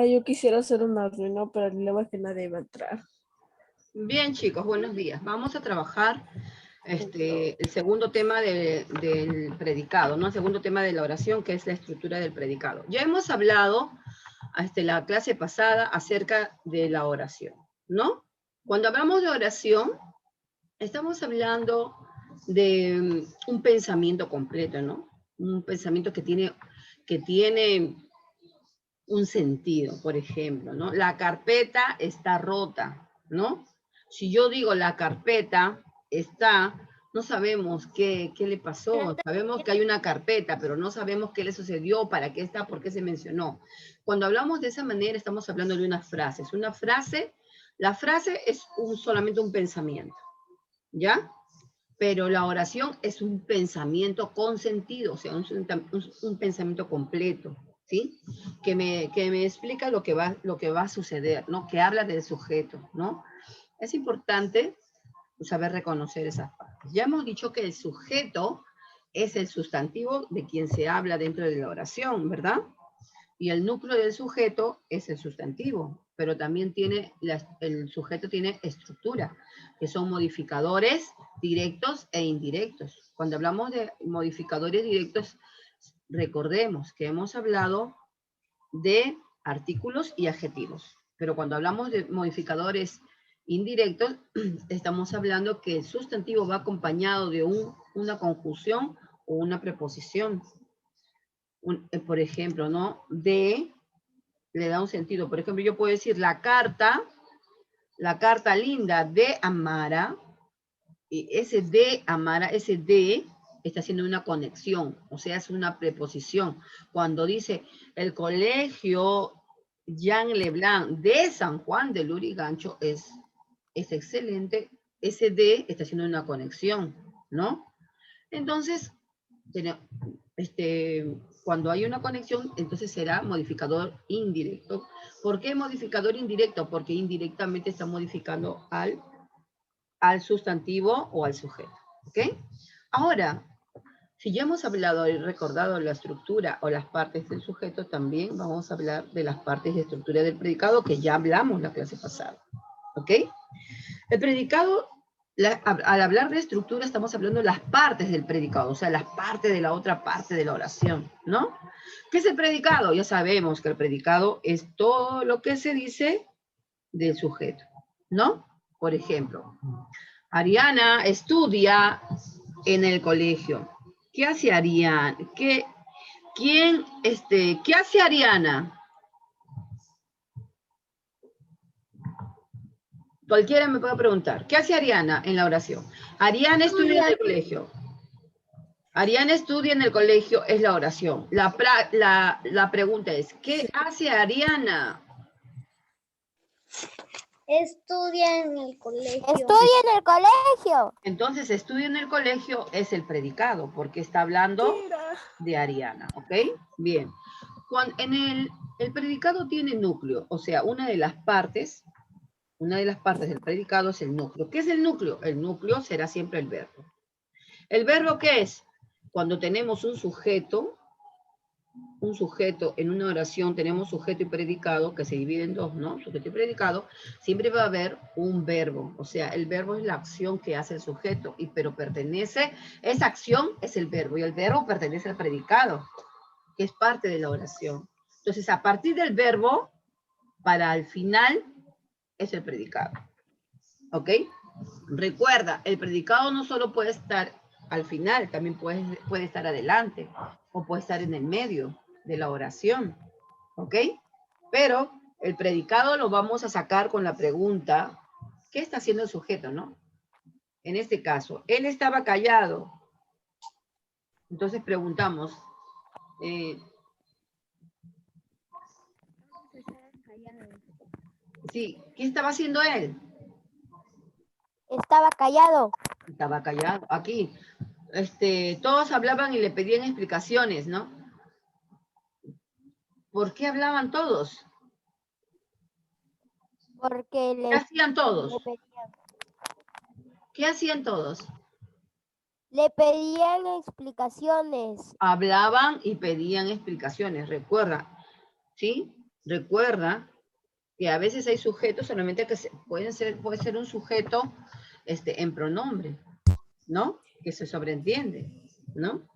Ahora yo quisiera hacer una reunión, pero el problema es que nadie va a entrar. Bien, chicos, buenos días. Vamos a trabajar el segundo tema del predicado, ¿no? El segundo tema de la oración, que es la estructura del predicado. Ya hemos hablado la clase pasada acerca de la oración, ¿no? Cuando hablamos de oración, estamos hablando de un pensamiento completo, ¿no? Un pensamiento que tiene un sentido, por ejemplo, ¿no? La carpeta está rota, ¿no? Si yo digo la carpeta está, no sabemos qué le pasó, sabemos que hay una carpeta, pero no sabemos qué le sucedió, para qué está, por qué se mencionó. Cuando hablamos de esa manera, estamos hablando de unas frases. Una frase, la frase es solamente un pensamiento, ¿ya? Pero la oración es un pensamiento con sentido, o sea, un pensamiento completo, ¿sí? Que me explica lo que va a suceder, ¿no? Que habla del sujeto, ¿no? Es importante saber reconocer esas partes. Ya hemos dicho que el sujeto es el sustantivo de quien se habla dentro de la oración, ¿verdad? Y el núcleo del sujeto es el sustantivo, pero también el sujeto tiene estructura, que son modificadores directos e indirectos. Cuando hablamos de modificadores directos, recordemos que hemos hablado de artículos y adjetivos, pero cuando hablamos de modificadores indirectos, estamos hablando que el sustantivo va acompañado de una conjunción o una preposición. Por ejemplo, ¿no? De le da un sentido. Por ejemplo, yo puedo decir la carta linda de Amara, y ese de Amara, ese de está haciendo una conexión, o sea, es una preposición. Cuando dice el colegio Jean Leblanc de San Juan de Lurigancho es excelente, ese de está haciendo una conexión, ¿no? Entonces, cuando hay una conexión, entonces será modificador indirecto. ¿Por qué modificador indirecto? Porque indirectamente está modificando al sustantivo o al sujeto. ¿Ok? Ahora, si ya hemos hablado y recordado la estructura o las partes del sujeto, también vamos a hablar de las partes de estructura del predicado que ya hablamos la clase pasada. ¿Ok? El predicado, al hablar de estructura, estamos hablando de las partes del predicado, o sea, las partes de la otra parte de la oración, ¿no? ¿Qué es el predicado? Ya sabemos que el predicado es todo lo que se dice del sujeto, ¿no? Por ejemplo, Ariana estudia en el colegio. ¿Qué hace Ariana? ¿Qué hace Ariana? Cualquiera me puede preguntar, ¿qué hace Ariana en la oración? Ariana estudia en el colegio. Ariana estudia en el colegio es la oración. La pregunta es, ¿qué hace Ariana? Estudia en el colegio. Estudia en el colegio. Entonces, estudia en el colegio es el predicado, porque está hablando de Ariana, ¿ok? Bien. El predicado tiene núcleo, o sea, una de las partes del predicado es el núcleo. ¿Qué es el núcleo? El núcleo será siempre el verbo. ¿El verbo qué es? Cuando tenemos un sujeto, en una oración tenemos sujeto y predicado, que se divide en dos, ¿no? Sujeto y predicado, siempre va a haber un verbo. O sea, el verbo es la acción que hace el sujeto, pero esa acción es el verbo, y el verbo pertenece al predicado, que es parte de la oración. Entonces, a partir del verbo, para el final, es el predicado. ¿Ok? Recuerda, el predicado no solo puede estar al final, también puede estar adelante, o puede estar en el medio de la oración. ¿Ok? Pero el predicado lo vamos a sacar con la pregunta, ¿qué está haciendo el sujeto, no? En este caso, él estaba callado. Entonces preguntamos, sí, ¿qué estaba haciendo él? Estaba callado. Estaba callado. Aquí, todos hablaban y le pedían explicaciones, ¿no? ¿Por qué hablaban todos? Porque ¿Qué hacían todos? le pedían, ¿Qué hacían todos? le pedían explicaciones. Hablaban y pedían explicaciones, recuerda, ¿sí? Recuerda que a veces hay sujetos solamente que puede ser un sujeto en pronombre, ¿no? Que se sobreentiende, ¿no?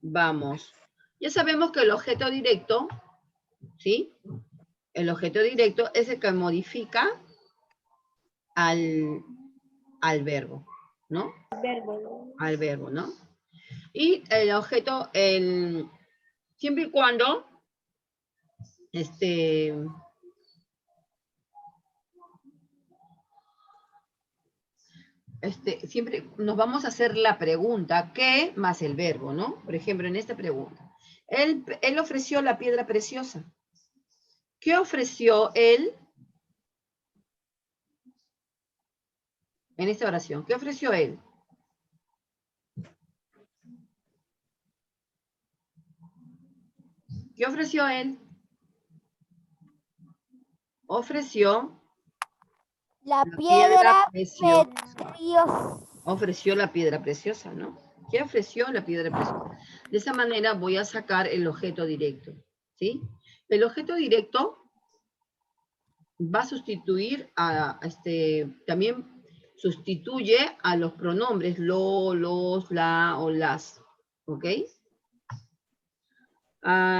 Vamos. Ya sabemos que el objeto directo, ¿sí? El objeto directo es el que modifica al verbo, ¿no? Al verbo, ¿no? Y el objeto, siempre y cuando, siempre nos vamos a hacer la pregunta, ¿qué más el verbo, no? Por ejemplo, en esta pregunta. Él ofreció la piedra preciosa. ¿Qué ofreció él en esta oración? ¿Qué ofreció él? ¿Qué ofreció él? Ofreció La piedra preciosa. preciosa. Ofreció la piedra preciosa, ¿no? ¿Qué ofreció la piedra preciosa? De esa manera voy a sacar el objeto directo, ¿sí? El objeto directo va a sustituir también sustituye a los pronombres lo, los, la o las, ¿ok?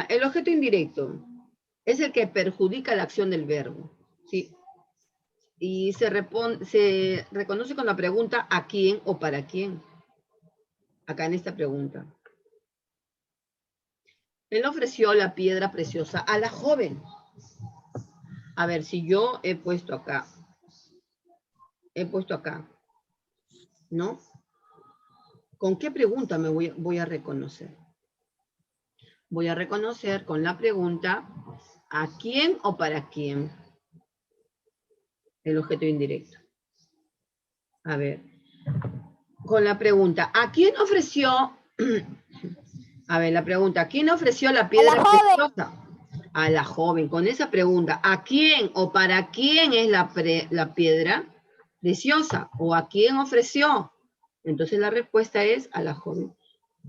El objeto indirecto es el que perjudica la acción del verbo, ¿sí? Y se reconoce con la pregunta ¿a quién o para quién? Acá en esta pregunta. Él ofreció la piedra preciosa a la joven. A ver, si yo he puesto acá, ¿no? ¿Con qué pregunta me voy a reconocer? Voy a reconocer con la pregunta ¿a quién o para quién? El objeto indirecto. A ver, con la pregunta ¿a quién ofreció? A ver, la pregunta ¿quién ofreció la piedra preciosa? A la joven. Con esa pregunta ¿a quién o para quién es la piedra preciosa? ¿O a quién ofreció? Entonces la respuesta es a la joven.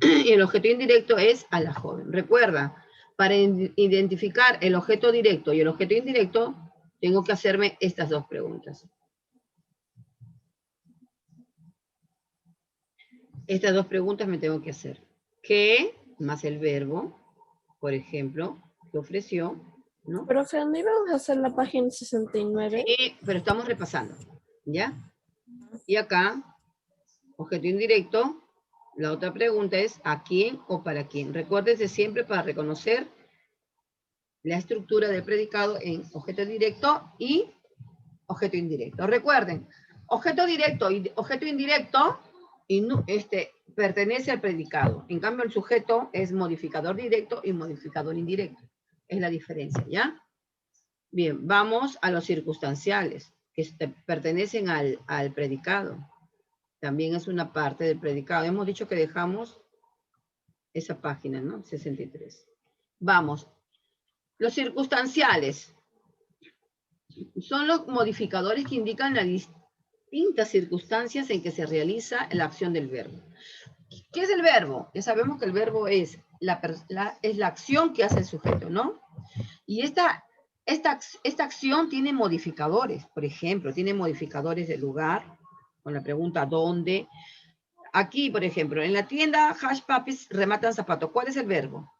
Y el objeto indirecto es a la joven. Recuerda, para identificar el objeto directo y el objeto indirecto, tengo que hacerme estas dos preguntas. Estas dos preguntas me tengo que hacer. ¿Qué más el verbo? Por ejemplo, que ofreció, ¿no? Profe, ¿no íbamos a hacer la página 69? Sí, pero estamos repasando, ¿ya? Y acá, objeto indirecto, la otra pregunta es ¿a quién o para quién? Recuérdese siempre para reconocer la estructura del predicado en objeto directo y objeto indirecto. Recuerden, objeto directo y objeto indirecto pertenece al predicado. En cambio, el sujeto es modificador directo y modificador indirecto. Es la diferencia, ¿ya? Bien, vamos a los circunstanciales, que pertenecen al predicado. También es una parte del predicado. Hemos dicho que dejamos esa página, ¿no? 63. Vamos. Los circunstanciales son los modificadores que indican las distintas circunstancias en que se realiza la acción del verbo. ¿Qué es el verbo? Ya sabemos que el verbo es la acción que hace el sujeto, ¿no? Y esta acción tiene modificadores, por ejemplo, tiene modificadores de lugar, con la pregunta ¿dónde? Aquí, por ejemplo, en la tienda Hush Puppies rematan zapatos. ¿Cuál es el verbo?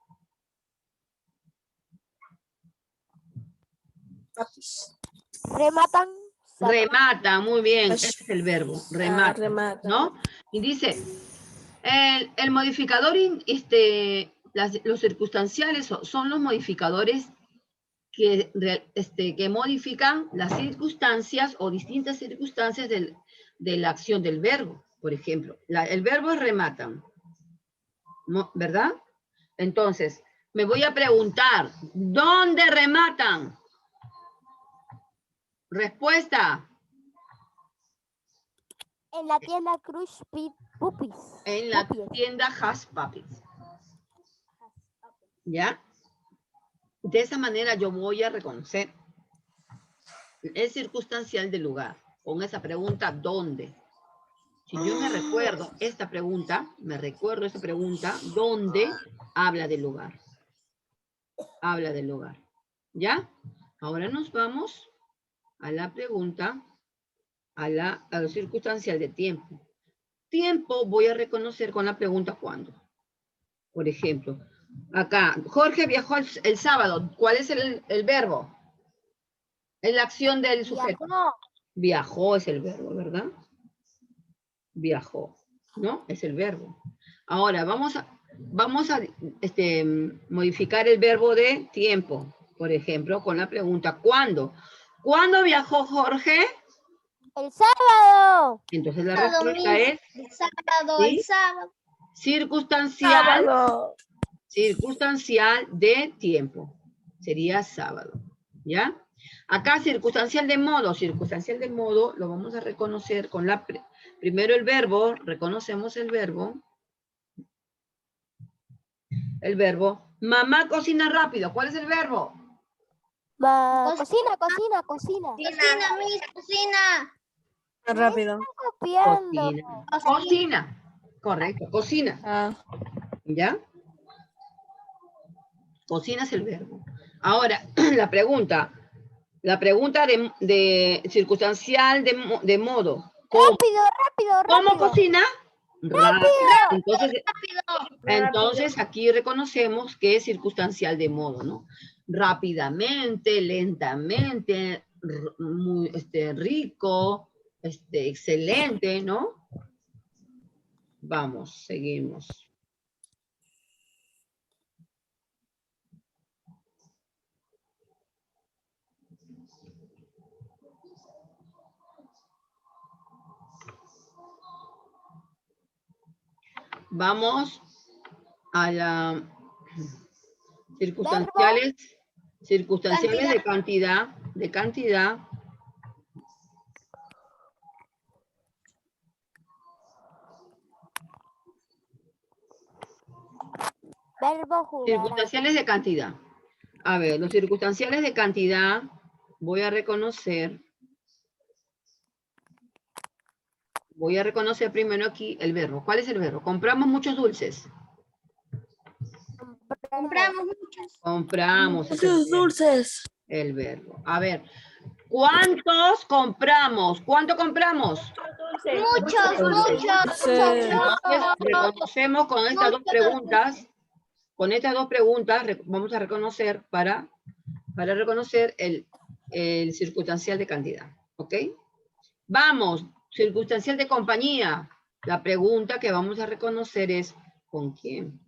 Rematan. Remata, muy bien. Ese es el verbo, remata, remata. ¿no? Y dice, el modificador, los circunstanciales son los modificadores que modifican las circunstancias o distintas circunstancias de la acción del verbo. Por ejemplo, el verbo es rematan, ¿no? ¿Verdad? Entonces, me voy a preguntar, ¿dónde rematan? Respuesta. En la tienda Crush Puppies. En la tienda Hush Puppies. ¿Ya? De esa manera yo voy a reconocer el circunstancial del lugar. Con esa pregunta, ¿dónde? Si yo me recuerdo esta pregunta, ¿dónde? Habla del lugar. Habla del lugar. ¿Ya? Ahora nos vamos a la pregunta, a lo circunstancial de tiempo. Tiempo voy a reconocer con la pregunta ¿cuándo? Por ejemplo, acá, Jorge viajó el sábado. ¿Cuál es el verbo? Es la acción del sujeto. Viajó. Viajó es el verbo, ¿verdad? Viajó, ¿no? Es el verbo. Ahora, vamos a modificar el verbo de tiempo, por ejemplo, con la pregunta ¿cuándo? ¿Cuándo viajó Jorge? El sábado. Entonces la Sábado, respuesta es el sábado, ¿sí? el sábado. Circunstancial, Sábado. circunstancial de tiempo. Sería sábado, ¿ya? Acá circunstancial de modo lo vamos a reconocer con la, primero el verbo, reconocemos el verbo, mamá cocina rápido. ¿Cuál es el verbo? Cocina. Cocina, Miss, cocina. Rápido. Copiando. Cocina. Correcto, cocina. Ah, ¿Ya? Cocina es el verbo. Ahora, la pregunta de circunstancial de modo. Rápido. ¿Cómo cocina? Rápido. Rápido. Entonces aquí reconocemos que es circunstancial de modo, ¿no? Rápidamente, lentamente, muy rico, excelente, ¿no? Vamos, seguimos. Vamos a la circunstanciales de cantidad. Verbo jugará. Circunstanciales de cantidad. A ver, los circunstanciales de cantidad voy a reconocer primero aquí el verbo. ¿Cuál es el verbo? Compramos muchos dulces. Compramos muchos. Compramos. es el muchos verbo. dulces. El verbo. A ver, ¿cuántos compramos? ¿Cuánto compramos? Muchos. Entonces, reconocemos con estas dos preguntas. Con estas dos preguntas vamos a reconocer para reconocer el circunstancial de cantidad. ¿Ok? Vamos, circunstancial de compañía. La pregunta que vamos a reconocer es ¿con quién?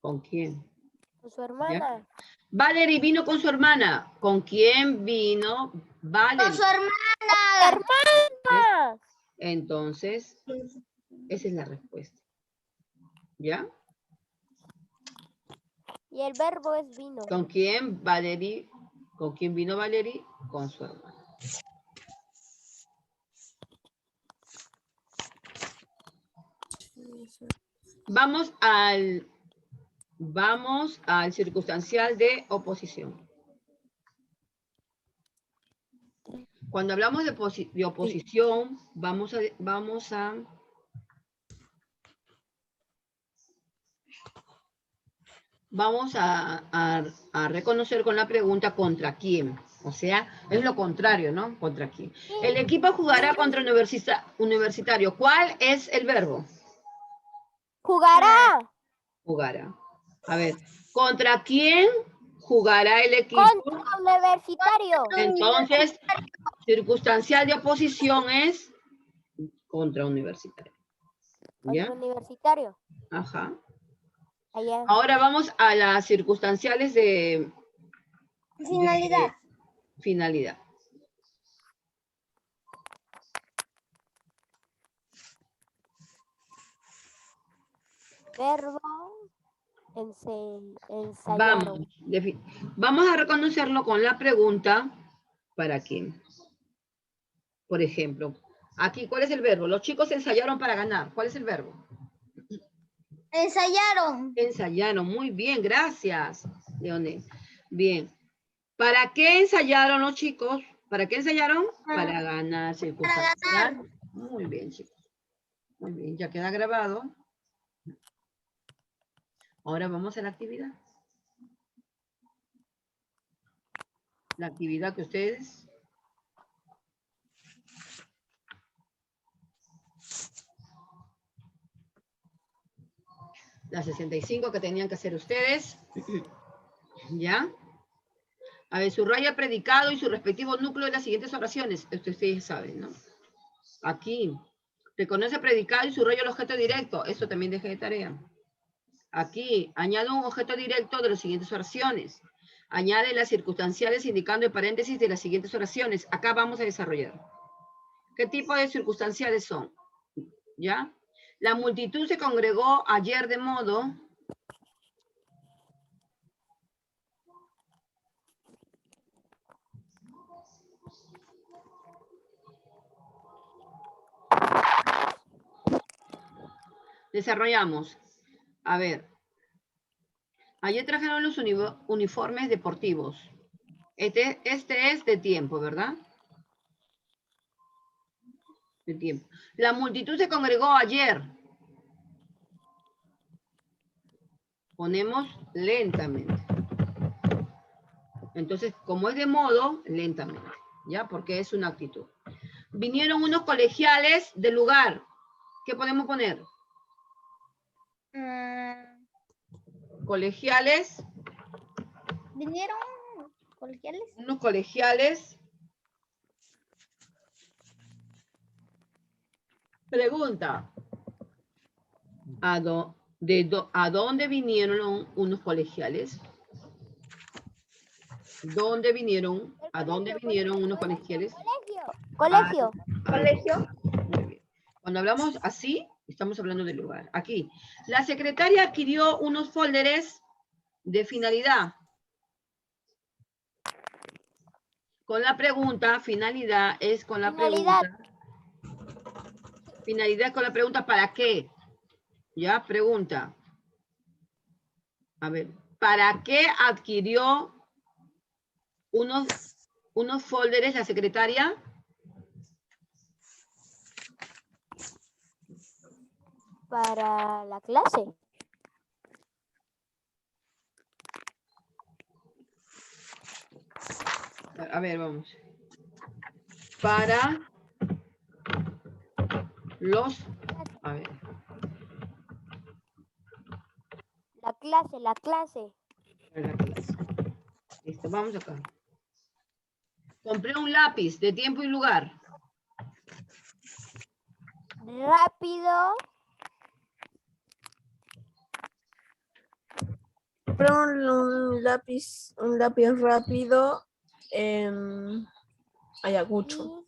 ¿Con quién? Con su hermana. Valerie vino con su hermana. ¿Con quién vino Valerie? Con su hermana. ¡Hermana! Entonces, esa es la respuesta. ¿Ya? Y el verbo es vino. ¿Con quién Valerie? ¿Con quién vino Valerie? Con su hermana. Vamos al circunstancial de oposición. Cuando hablamos de oposición, vamos a reconocer con la pregunta ¿contra quién? O sea, es lo contrario, ¿no? ¿Contra quién? El equipo jugará contra Universitario. ¿Cuál es el verbo? Jugará. Jugará. A ver, ¿contra quién jugará el equipo? Contra Universitario. Entonces, circunstancial de oposición es contra Universitario. ¿Ya? Contra Universitario. Ajá. Allá. Ahora vamos a las circunstanciales de Finalidad. finalidad. Verbo. Ensayaron. Vamos a reconocerlo con la pregunta ¿para quién? Por ejemplo, aquí, ¿cuál es el verbo? Los chicos ensayaron para ganar. ¿Cuál es el verbo? Ensayaron. Ensayaron, muy bien, gracias, Leonel. Bien. ¿Para qué ensayaron los chicos? ¿Para qué ensayaron? Para ganar circunstancial. Muy bien, chicos. Muy bien, ya queda grabado. Ahora vamos a la actividad. la actividad que ustedes... Las 65 que tenían que hacer ustedes. ¿Ya? A ver, subraya predicado y su respectivo núcleo de las siguientes oraciones. Esto ustedes saben, ¿no? Aquí. Reconoce predicado y subraya el objeto directo. Esto también deje de tarea. Aquí. Añade un objeto directo de las siguientes oraciones. Añade las circunstanciales indicando el paréntesis de las siguientes oraciones. Acá vamos a desarrollar. ¿Qué tipo de circunstanciales son? ¿Ya? La multitud se congregó ayer de modo... Desarrollamos. A ver. Ayer trajeron los uniformes deportivos. Este es de tiempo, ¿verdad? De tiempo. La multitud se congregó ayer. Ponemos lentamente. Entonces, como es de modo, lentamente. ¿Ya? Porque es una actitud. Vinieron unos colegiales del lugar. ¿Qué podemos poner? Colegiales. ¿Vinieron colegiales? Unos colegiales. Pregunta. ¿A dónde vinieron unos colegiales? ¿Dónde vinieron? ¿A dónde vinieron unos colegiales? Colegio. Colegio. Muy bien. Cuando hablamos así, estamos hablando del lugar. Aquí. La secretaria adquirió unos folders de finalidad. Con la pregunta, finalidad es con la Finalidad. pregunta. Finalidad es con la pregunta ¿para qué? Ya, pregunta. A ver, ¿para qué adquirió unos folders la secretaria? Para la clase. A ver, vamos. Para los... A ver. La clase. Para la clase. Listo, vamos acá. Compré un lápiz de tiempo y lugar. Rápido. Pero un lápiz rápido en Ayacucho.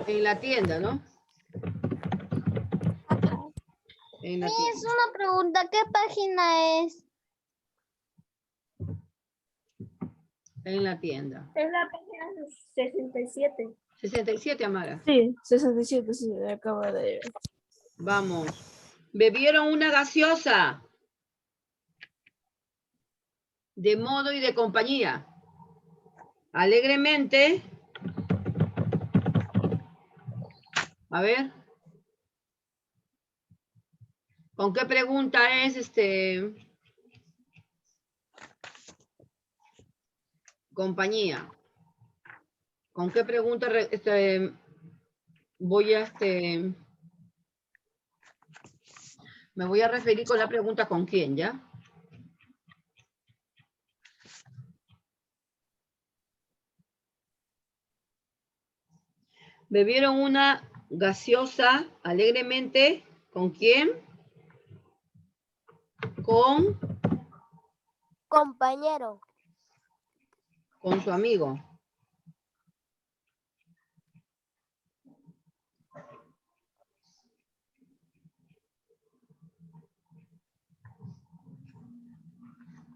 En la tienda, ¿no? En la Es tienda. una pregunta, ¿qué página es? En la tienda. Es la página 67. 67, Amara. Sí, 67, sí, acabo de ver. Vamos. Bebieron una gaseosa. De modo y de compañía. Alegremente. A ver. ¿Con qué pregunta es compañía? ¿Con qué pregunta voy a me voy a referir con la pregunta ¿con quién, ya? Bebieron una gaseosa alegremente. ¿Con quién? Con Compañero. su amigo.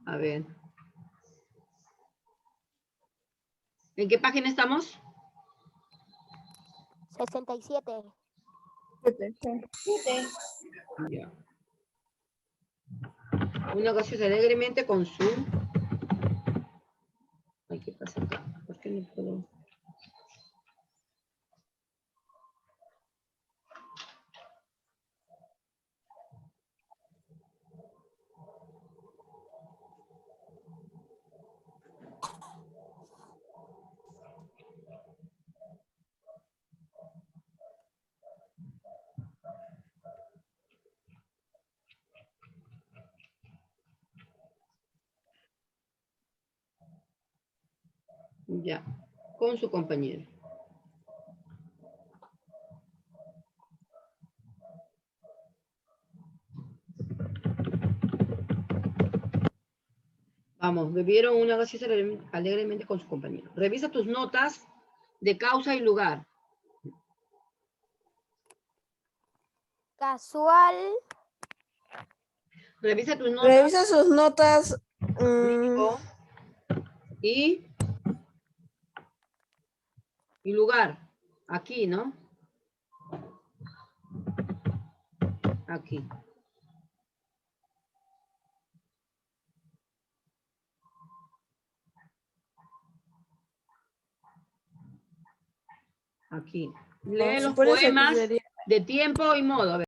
A ver. ¿En qué página estamos? 67. Ya. Una gaseosa alegremente con su... Ay, ¿qué pasa acá? ¿Por qué no puedo? Ya, con su compañero. Vamos, bebieron una gaseosa alegremente con su compañero. Revisa tus notas de causa y lugar. Casual. Revisa tus notas. Revisa sus notas. Y lugar. Aquí, ¿no? Aquí. Aquí. Lee los Supone que poemas sería- de tiempo y modo. A ver.